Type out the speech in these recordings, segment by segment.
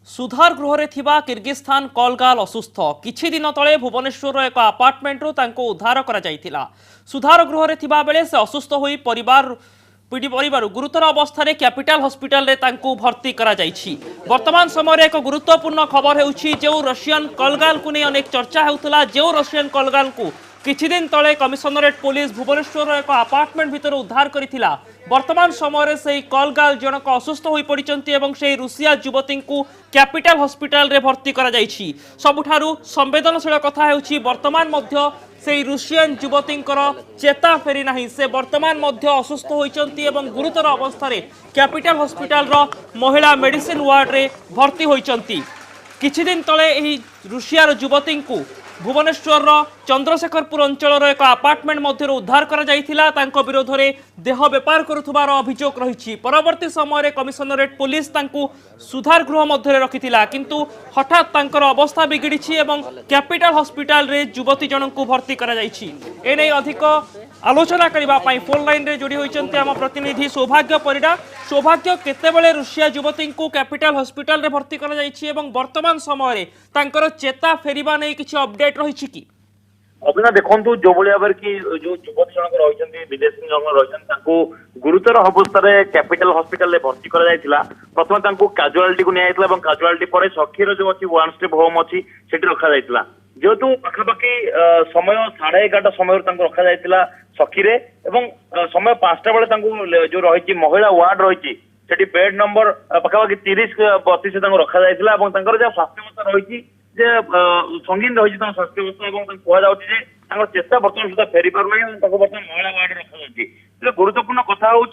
सुधार गृह थिबा किर्गिस्तान कलगाल असुस्थ किछि दिन तले भुवनेश्वर एक अपार्टमेंट्रु तांको उद्धार करा जायतिला। सुधार गृह थिबा बेले से असुस्थ होई परिवार गुरुतर अवस्था कैपिटल हॉस्पिटल रे तांको भर्ती करा जायछि। वर्तमान समय एक गुरुत्वपूर्ण खबर हेउछि जो रशियन कलगाल को नहीं अनेक चर्चा हेउतला। जो रशियन कलगाल को किछि दिन तले कमिशनरेट पुलिस भुवनेश्वर एक अपार्टमेंट भितर उद्धार करिथिला। वर्तमान समय से कलगाल जनक असुस्थ हो पड़िचंती एवं से रुषिया युवती को कैपिटल हॉस्पिटल रे भर्ती करा जायछि। सबुठारु संवेदनशील कथा हेउछि वर्तमान मध्य से रुषियन युवती चेता फेरी नहीं। से वर्तमान मध्य असुस्थ होइचंती एवं गुरुतर अवस्था रे कैपिटल हॉस्पिटल रो महिला मेडिसिन वार्ड रे भर्ती होइचंती। किछि दिन तले एही रुषियार युवती को भुवनेश्वर चंद्रशेखरपुर अंचल एक अपार्टमेंट मध्य उद्धार करा जायथिला। तांको विरोध में देह बेपार करुथबार अभियोग रही। परवर्ती समय कमिशनरेट पुलिस तांको सुधार गृह मध्य रखिथिला किंतु हठात तांकर अवस्था बिगिड़ी एवं कैपिटल हॉस्पिटल रे युवती जनक को भर्ती करा जायछि। एने अधिक आलोचना करने फोन लाइन रे जोड़ी होइचंती आम प्रतिनिधि सौभाग्य परिडा। सौभाग्य केतेबेले रुषिया युवती को कैपिटल हॉस्पिटल रे भर्ती करा जायछि एवं वर्तमान समय तांकर चेता फेरिबा नै किछि अपडेट रहिछि कि? अभिना देखु जो भाव कि जो युवती जनक रही विदेशी जनक रही गुरुतर अवस्था कैपिटल हॉस्पिटल रे भर्ती करा जायतिला। प्रथम काजुआलिटी को निया काजुआलिटी पर सखीर जो अच्छी वन स्टेप होम अच्छी सेठी रखा जायतिला। जेहेतु पाखापाखि समय 11:30 समय रखा जायतिला सखीरे एवं समय 5टा बेले जो रही महिला वार्ड रही सेठी बेड नंबर पाखापाखि 30-32 रखा जायतिला। स्वास्थ्य अवस्था रही जे संगीन रही स्वास्थ्य अवस्था कहु चेता बर्तमान सुधा फेरी पारना बर्तमान महिला वार्ड रखा जाए। गुरुत्वपूर्ण कथा हूँ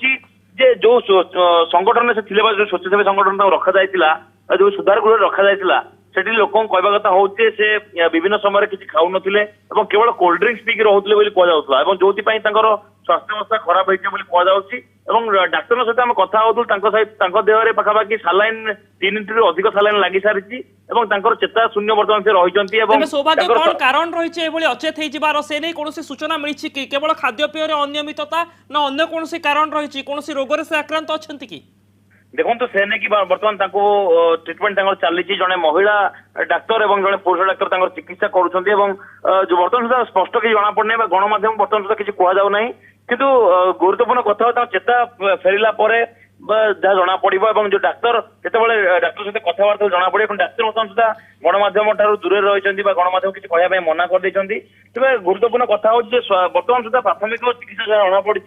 जो संगठन से जो स्वच्छसेवी संगठन रखा जायतिला जो सुधार गृह रखा जायतिला सेठी लोक कहवा कथा हूँ से विभिन्न समय किसी खाऊ नथिले एवं केवल कोल्ड ड्रिंक्स पीकी रहुथिले बोली कहजाउतला एवं जोथि पई तांकर स्वास्थ्य अवस्था खराब होइছে बोली कहजाउछि। एवं डाक्टर सहित आम कथा होतु देह में पाखापाखि सालाइन 3 रु अधिक सालाइन लगी सारी एवं तांकर चेता शून्य वर्तमान से रहिचंती। एवं सौभाग्य कोन कारण रहिছে एभली अचेत हेइ जिबार से नै कोनोसी सूचना मिलिछि कि केवल खाद्य पेय रे अनियमितता न अन्य कोनोसी कारण रहिछि कोनोसी रोग रे से आक्रांत अछंती कि? देखो तो से कि बर्तमान ट्रिटमेंट चली जड़े महिला डाक्तर और जड़े पुरुष डाक्तर चिकित्सा करुँच जो बर्तमान सुधा स्पष्ट किसी जना पड़ना गणमाध्यम बर्तमान सुधा किसी कहु ना किंतु गुरुत्वपूर्ण कथा चेता फेरला जहाँ जना पड़ो जो डाक्तर केतबे डाक्तर सहित कथबार्ता जना पड़े डाक्तर बर्तमान सुधा गणमाध्यम ठार दूर रही गणमाध्यम किसी कहवाई मना कर तेज गुरुत्वपूर्ण कथा हूँ बर्तमान सुधा प्राथमिक चिकित्सा जहाँ जना पड़ी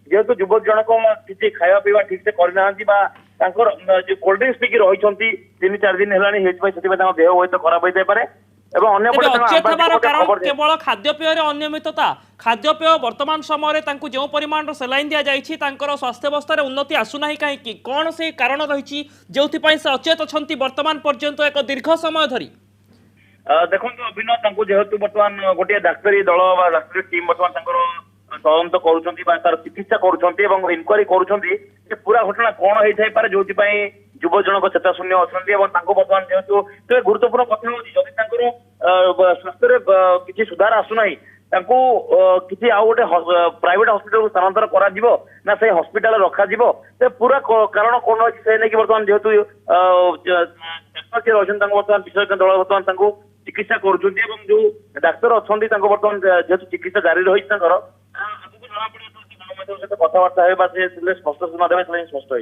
जेहेतु युवक जनक किसी खावा पीवा ठीक से करना जो कोल्ड ड्रिंक्स पीकी रही 3-4 दिन है देह हुए तो खराब होता है। केवल खाद्यपेय अनियमितता खाद्यपेय वर्तमान समय जो परिमाण सेलाइन दि जाइए स्वास्थ्य अवस्था उन्नति आसुना कहीं कौन से कारण रही जो से अचेत अच्छा वर्तमान पर्यंत एक दीर्घ समय धरी? देखो अभिनव जेहेतु बर्तमान गोटे डाक्तरी दल डाक्तरी टीम बर्तमान तदंत कर चिकित्सा कर इनक्वारी कर पूरा घटना कौन होता जो युव जनक चेता शून्य अच्छा बर्तमान जेहेतु गुरुत्वपूर्ण कथा हूँ स्वास्थ्य किसी सुधार आसुना किसी आउ गोटे प्राइवेट हॉस्पिटल को स्थानांतर करा से हॉस्पिटल रखा पूरा कारण कौन अच्छी से नहीं बर्तमान जेहेतु बर्तमान विशेषज्ञ दल बर्तमान चिकित्सा कर जो डाक्तर अच्छा बर्तमान जेहेतु चिकित्सा जारी रही कथबार्ता स्पष्ट स्पष्ट हो।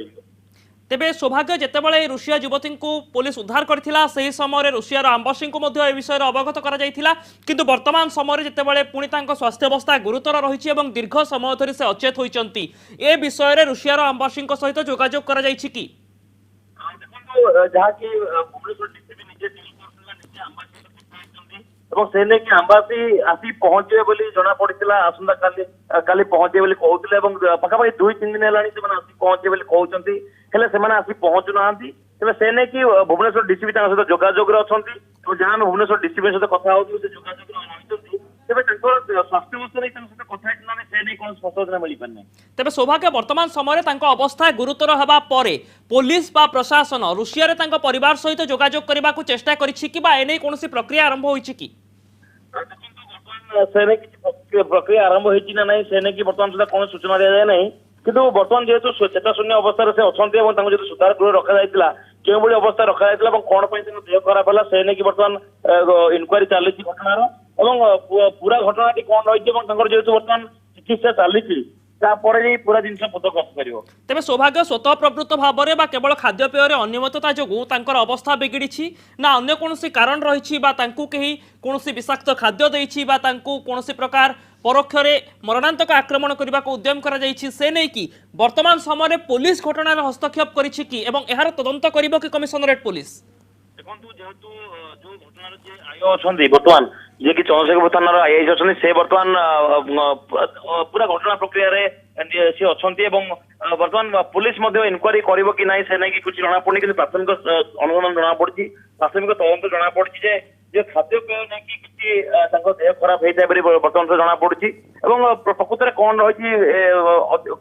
तेबे सौभाग्य जेतेबेले रुषिया युवती को पुलिस उद्धार करथिला सही समय रुषियार एम्बासी को मध्य ए विषय अवगत करा जायथिला किंतु वर्तमान समय जेतेबेले पुणी तांको स्वास्थ्य अवस्था गुरुतर रही एवं दीर्घ समय धरी से अचेत होइचंती ए विषय रे रुषियार एम्बासी सहित जोगाजोग करा जायछि कि? जहाँ की भुवनेश्वर डीसीपी निजे से नहीं आम्बासी आसी पहुंचे बोली जना पड़ा आसंता काली पहुंचे बोली कहते पाखापाखि 2-3 दिन है आसी पहुंचे बोली कहते से आसी पहुंचु ना तेज से नहीं कि भुवनेश्वर डीसीपी सहित जोगाजोग अच्छा जहाँ भुवनेश्वर डीसीपी सहित कथा होती स्वास्थ्य अवस्था नहीं कथा से नहीं कौन स्पष्ट सूचना मिल पारे। तेज सौभाग्य वर्तमान समय अवस्था गुरुतर होगा पुलिस बा प्रशासन रुषिया रे परिवार सहित जोगाजोग करने को चेष्टा करें कौन प्रक्रिया आरंभ होती कि? से प्रक्रिया आरंभ होना ना से कि बर्तमान सुधा कौन सूचना दि जाए ना किंतु बर्तमान जेहेतु चेता शून्य अवस्था से अच्छा जो सुधार गृह रखा जाता କେଉଁଭଳି ଅବସ୍ଥା ରଖାଯାଇଥିଲା ଏବଂ କଣ ପାଇଁ ତାଙ୍କ ଦେହ ଖରାପ ହେଲା ସେ ନେଇକି ବର୍ତ୍ତମାନ ଇନକ୍ୱାରି ଚାଲିଛି ଘଟଣାର ଏବଂ ପୁରା ଘଟଣାଟି କଣ ରହିଛି ଏବଂ ତାଙ୍କର ଯେହେତୁ ବର୍ତ୍ତମାନ ଚିକିତ୍ସା ଚାଲିଛି ତାପରେ ଯାଇ ପୁରା ଜିନିଷ ପଦକ ଆସିପାରିବ। ତେବେ ସୌଭାଗ୍ୟ ସ୍ୱତଃ ପ୍ରବୃତ୍ତ ଭାବରେ ବା କେବଳ ଖାଦ୍ୟପେୟରେ ଅନିୟମିତତା ଯୋଗୁଁ ତାଙ୍କର ଅବସ୍ଥା ବିଗିଡ଼ିଛି ନା ଅନ୍ୟ କୌଣସି କାରଣ ରହିଛି ବା ତାଙ୍କୁ କେହି କୌଣସି ବିଷାକ୍ତ ଖାଦ୍ୟ ଦେଇଛି ବା ତାଙ୍କୁ କୌଣସି ପ୍ରକାର ପରୋକ୍ଷରେ ମରଣାନ୍ତକ ଆକ୍ରମଣ କରିବାକୁ ଉଦ୍ୟମ କରାଯାଇଛି ସେ ନେଇକି ବର୍ତ୍ତମାନ ସମୟରେ ପୋଲିସ ଘଟଣାରେ ହସ୍ତକ୍ଷେପ କରିଛି କି ଏବଂ ଏହାର ତଦନ୍ତ କରିବ କି କମିଶନରେଟ୍ ପୋଲିସ? ଦେଖନ୍ତୁ ଯେହେତୁ ଯୋଉ ଘଟଣାର ଯିଏ ଆୟ ଅଛନ୍ତି ବର୍ତ୍ତମାନ ଯିଏକି ଚନ୍ଦ୍ରଶେଖରପୁର ଥାନାର ଆଇଆଇସି ଅଛନ୍ତି ସେ ବର୍ତ୍ତମାନ ପୁରା ଘଟଣା ପ୍ରକ୍ରିୟାରେ ସେ ଅଛନ୍ତି ଏବଂ ବର୍ତ୍ତମାନ ପୁଲିସ ମଧ୍ୟ ଇନକ୍ୱାରି କରିବ କି ନାହିଁ ସେ ନେଇକି କିଛି ଜଣାପଡୁନି କିନ୍ତୁ ପ୍ରାଥମିକ ଅନୁମାନ ଜଣାପଡିଛି ପ୍ରାଥମିକ ତଦନ୍ତ ଜଣାପଡିଛି ଯେ ଖାଦ୍ୟପେୟ ନେଇକି କିଛି ତାଙ୍କ ଦେହ ଖରାପ ହେଇଥାଏ ବୋଲି ବର୍ତ୍ତମାନ ଜଣାପଡୁଛି ଏବଂ ପ୍ରକୃତରେ କଣ ରହିଛି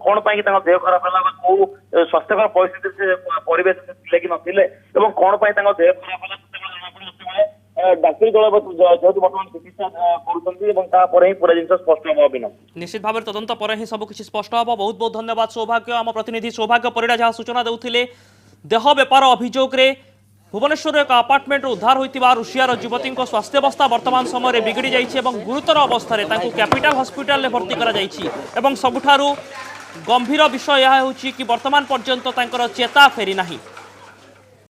କଣ ପାଇଁ ତାଙ୍କ ଦେହ ଖରାପ ହେଲା ବା କୋଉ ସ୍ୱାସ୍ଥ୍ୟକର ପରିସ୍ଥିତିରେ ସେ ପରିବେଶରେ ଥିଲେ କି ନଥିଲେ ଏବଂ କଣ ପାଇଁ ତାଙ୍କ ଦେହ ଖରାପ ହେଲା ସେତେବେଳେ ଜଣାପଡିବ ସେତେବେଳେ ଡାକ୍ତରୀ ଦଳ ଯେହେତୁ ବର୍ତ୍ତମାନ ଚିକିତ୍ସା କରୁଛନ୍ତି ଏବଂ ତାପରେ ହିଁ ପୁରା ଜିନିଷ ସ୍ପଷ୍ଟ ହେବ ଅଭିନବ। ନିଶ୍ଚିତ ଭାବରେ ତଦନ୍ତ ପରେ ହିଁ ସବୁ କିଛି ସ୍ପଷ୍ଟ ହେବ। ବହୁତ ବହୁତ ଧନ୍ୟବାଦ ସୌଭାଗ୍ୟ। ଆମ ପ୍ରତିନିଧି ସୌଭାଗ୍ୟ ପରିଡ଼ା ଯାହା ସୂଚନା ଦେଉଥିଲେ ଦେହ ବେପାର ଅଭିଯୋଗରେ ভুবনেশ্বর এক আপার্টমেন্ট উদ্ধার হয়েছে রুষিয়ার যুবতী স্বাস্থ্যাবস্থা বর্তমান সময় বিগিড়ি যাই এবং গুরুতর অবস্থায় তাকে ক্যাপিটাল হসপিটাল ভর্তি করা যাই এবং সবুঠারু গম্ভীর বিষয় ଏହା ହେଉଛି କି ବର୍ତ୍ତମାନ ପର୍ଯ୍ୟନ୍ତ ତାଙ୍କର ଚେତା ଫେରି ନାହିଁ।